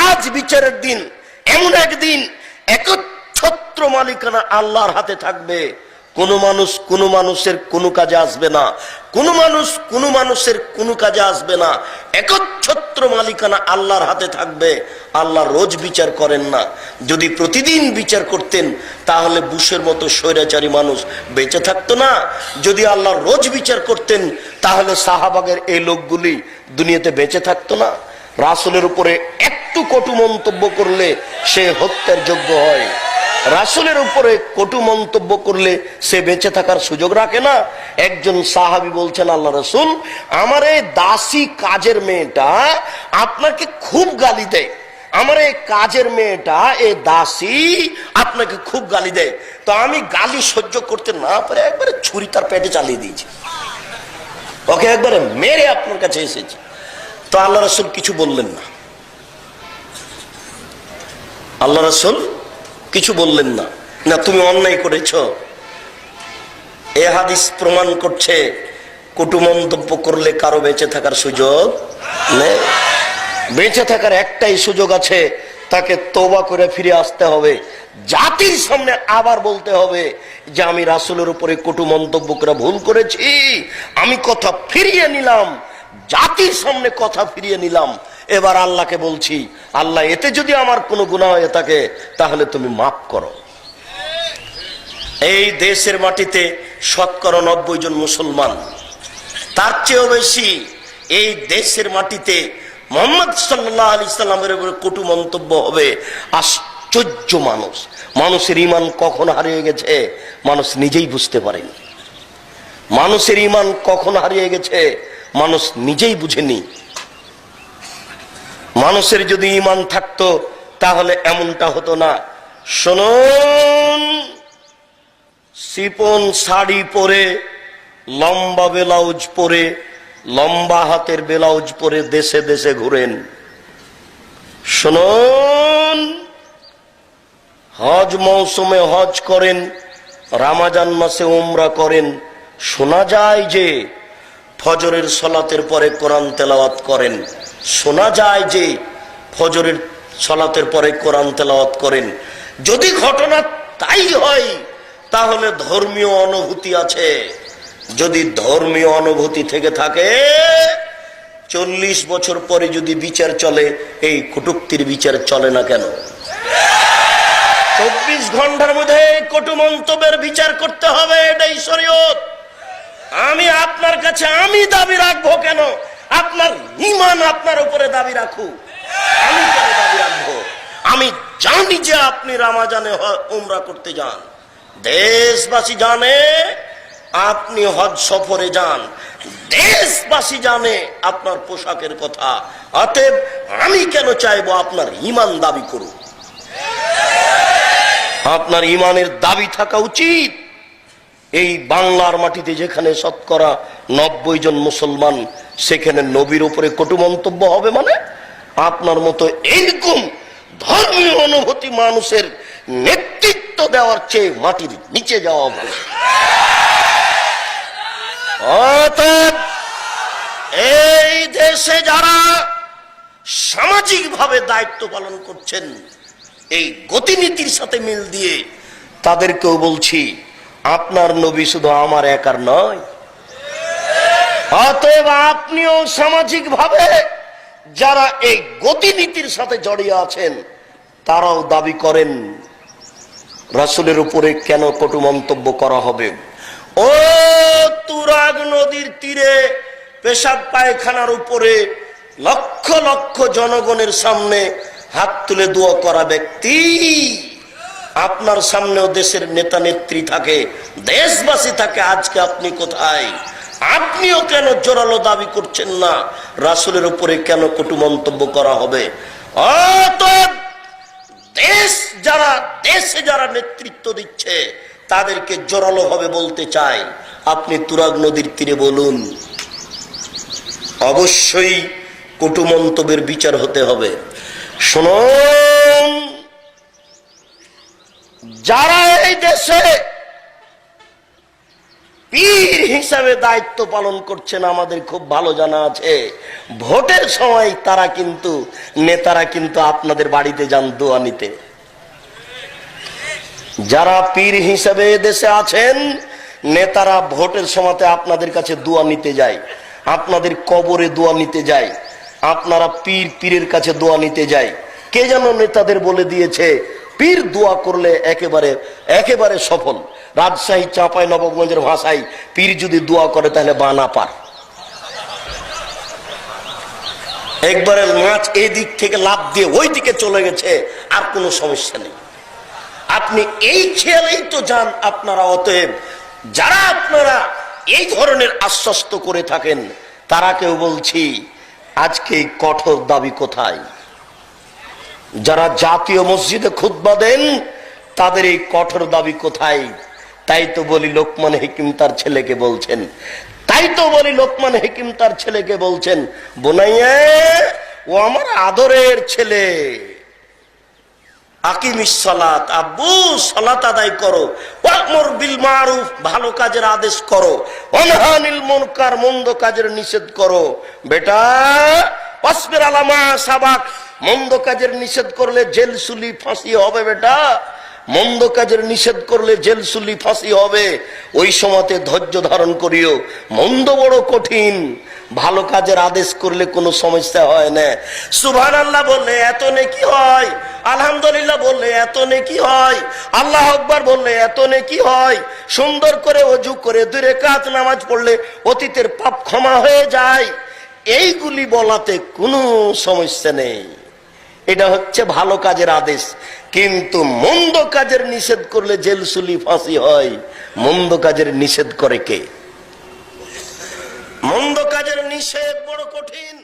আজ বিচারের দিন এমন একদিন একচ্ছত্র মালিকানা আল্লাহর হাতে থাকবে। কোন মানুষের কোন কাজে আসবে না, কোন মানুষের কোন কাজে আসবে না। একচ্ছত্র মালিকানা আল্লাহর হাতে থাকবে। আল্লাহ রোজ বিচার করেন না। যদি প্রতিদিন বিচার করতেন তাহলে বুশের মতো স্বৈরাচারী মানুষ বেঁচে থাকতো না। যদি আল্লাহ রোজ বিচার করতেন তাহলে সাহাবাগের এই লোকগুলি দুনিয়াতে বেঁচে থাকতো না। রাসূলের উপরে একটু কটু মন্তব্য করলে সে হত্যার যোগ্য হয়। রাসূলের উপরে কটু মন্তব্য করলে সে বেঁচে থাকার সুযোগ রাখে না। একজন সাহাবী বলছেন, আল্লাহ রাসূল, আমার এই দাসী কাজের মেয়েটা আপনাকে খুব গালি দেয়। আমার এই কাজের মেয়েটা, এই দাসী আপনাকে খুব গালি দেয়। তো আমি গালি সহ্য করতে না পারে একবারে ছুরি তার পেটে চালিয়ে দিয়েছি, ওকে একবারে মেরে আপনার কাছে এসেছি। তো আল্লাহ রাসূল কিছু বললেন না। আল্লাহ রাসূল কিছু বললেন না। না তুমি অন্যায় করেছ। এ হাদিস প্রমাণ করছে কটু মন্তব্য করলে কারো বেঁচে থাকার সুযোগ নেই। বেঁচে থাকার একটাই সুযোগ আছে, তাকে তওবা করে ফিরে আসতে হবে। জাতির সামনে আবার বলতে হবে যে আমি রাসূলের উপরে কটু মন্তব্য করে ভুল করেছি, আমি কথা ফিরিয়ে নিলাম। জাতির সামনে কথা ফিরিয়ে নিলাম। এবার আল্লাহকে বলছি, আল্লাহ এতে যদি আমার কোনো গুনাহ হয়ে থাকে তাহলে তুমি মাফ করো। এই দেশের মাটিতে 90% জন মুসলমান, তার চেয়েও বেশি এই দেশের মাটিতে মুহাম্মদ সাল্লাল্লাহু আলাইহি সাল্লামের উপরে কটু মন্তব্য হবে। আশ্চর্য মানুষ, মানুষের ঈমান কখন হারিয়ে গেছে মানুষ নিজেই বুঝতে পারেনি। মানুষের ঈমান কখন হারিয়ে গেছে মানুষ নিজেই বুঝেনি। মানুষের যদি ঈমান থাকতো তাহলে এমনটা হতো না। শুনুন, শিপন শাড়ি পরে, লম্বা ব্লাউজ পরে, লম্বা হাতের ব্লাউজ পরে দেশে দেশে ঘুরেন। শুনুন, হজ মৌসুমে হজ করেন, রমজান মাসে উমরা করেন। শোনা যায় যে ফজরের সালাতের পরে কোরআন তেলাওয়াত করেন। শোনা যায় যে ফজরের সালাতের পরে কোরআন তেলাওয়াত করেন। যদি ঘটনা তাই হয় তাহলে ধর্মীয় অনুভূতি আছে। যদি ধর্মীয় অনুভূতি থেকে থাকে, 40 বছর পরে যদি বিচার চলে, এই কটূক্তির বিচার চলে না কেন? 24 ঘন্টার মধ্যে কটু মন্তব্যের বিচার করতে হবে, এটাই শরীয়ত। আমি আপনার কাছে আমি দাবি রাখবো কেন? আপনার ঈমান আপনার উপরে দাবি রাখুক, আমি কেন দাবি রাখবো? আমি জানি যে আপনি রমজানে উমরা করতে যান, দেশবাসী জানে আপনি হজ সফরে যান, দেশবাসী জানে আপনার পোশাকের কথা। অতএব আমি কেন চাইবো আপনার ঈমান দাবি করুক? আপনার ঈমানের দাবি থাকা উচিত। এই বাংলার মাটিতে যেখানে 90% জন মুসলমান, সেখানে নবীর উপরে কটু মন্তব্য হবে মানে? আপনার মতো এইরকম ধর্মীয় অনুভূতি মানুষের নেতৃত্ব দেওয়ার চেয়ে মাটির নিচে যাওয়া ভালো। অতএব এই দেশে যারা সামাজিক ভাবে দায়িত্ব পালন করছেন, এই গতিনীতির সাথে মিল দিয়ে তাদেরকেও বলছি, আপনার নবী শুধু আমার একার নয়। অতএব আপনিও সামাজিক ভাবে যারা এই গতিনীতির সাথে জড়িয়ে আছেন, তারাও দাবি করেন রাসূলের উপরে কেন কটু মন্তব্য করা হবে। ও তুরাগ নদীর তীরে পেশাব পায়খানার উপরে লক্ষ লক্ষ জনগণের সামনে হাত তুলে দোয়া করা ব্যক্তি, আপনার সামনেও দেশের নেতা নেত্রী থাকে, দেশবাসী থাকে, আজকে আপনি কোথায়? আপনিও কেন জোরালো দাবি করছেন না রাসূলের উপরে কেন কটু মন্তব্য করা হবে? অতএব দেশে যারা নেতৃত্ব দিচ্ছে তাদেরকে জোরালো ভাবে বলতে চাই, আপনি তুরাগ নদীর তীরে বলুন, অবশ্যই কটু মন্তব্যের বিচার হতে হবে। শুনুন, যারা এই দেশে পীর হিসাবে দায়িত্ব পালন করছেন আমাদের খুব ভালো জানা আছে। ভোটের সময় তারা কিন্তু নেতারা কিন্তু আপনাদের বাড়িতে যান দোয়া নিতে। যারা পীর হিসাবে দেশে আছেন নেতারা ভোটের সময় আপনাদের কাছে দোয়া নিতে যায়, আপনাদের কবরে দোয়া নিতে যায়, আপনারা পীরের কাছে দোয়া নিতে যায়। কে যেন নেতাদের বলে দিয়েছে পীর দোয়া করলে একেবারে একেবারে সফল। রাজশাহী চাঁপাই নবাবগঞ্জের ভাষায় পীর যদি দোয়া করে তাহলে বানা পার। একবারে মাছ এই দিক থেকে লাফ দিয়ে ওই দিকে চলে গেছে, আর কোনো সমস্যা নেই। আপনি এই খেয়ালেই তো যান আপনারা। অতএব যারা আপনারা এই ধরনের আশ্বস্ত করে থাকেন তারাকেও বলছি আজকে কঠোর দাবি কোথায়? যারা জাতীয় মসজিদে খুতবা দেন তাদের এই কঠোর দাবি কোথায়? তাই তো বলি লোকমান হাকিম তার ছেলেকে বলছেন, বোনাইয়া ও আমার আদরের ছেলে, আকিমিস সালাত, আব্বু সালাত আদায় করো, ওয়ামুর বিল মারুফ ভালো কাজের আদেশ করো, ওয়ানহা আনিল মুনকার মন্দ কাজের নিষেধ করো। বেটা ওয়াসবির আলা মা সাবাক, মন্দ কাজের নিষেধ করলে জেল সুলি ফাঁসি হবে। বেটা মন্দ কাজের নিষেধ করলে জেল সুলি ফাঁসি হবে। ওই সময়তে ধৈর্য ধারণ করিও। মন্দ বড় কঠিন, ভালো কাজের আদেশ করলে কোনো সমস্যা হয় না। সুবহানাল্লাহ বললে এত নেকি হয়, আলহামদুলিল্লাহ বললে এত নেকি হয়, আল্লাহ আকবার বললে এত নেকি হয়, সুন্দর করে ওযু করে 2 রাকাত নামাজ পড়লে অতীতের পাপ ক্ষমা হয়ে যায়। এইগুলি বলাতে কোনো সমস্যা নেই। এটা হচ্ছে ভালো কাজের আদেশ। কিন্তু মন্দ কাজের নিষেধ করলে জেল সুলি ফাঁসি হয়। মন্দ কাজের নিষেধ করে কে? মন্দ কাজের নিষেধ বড় কঠিন।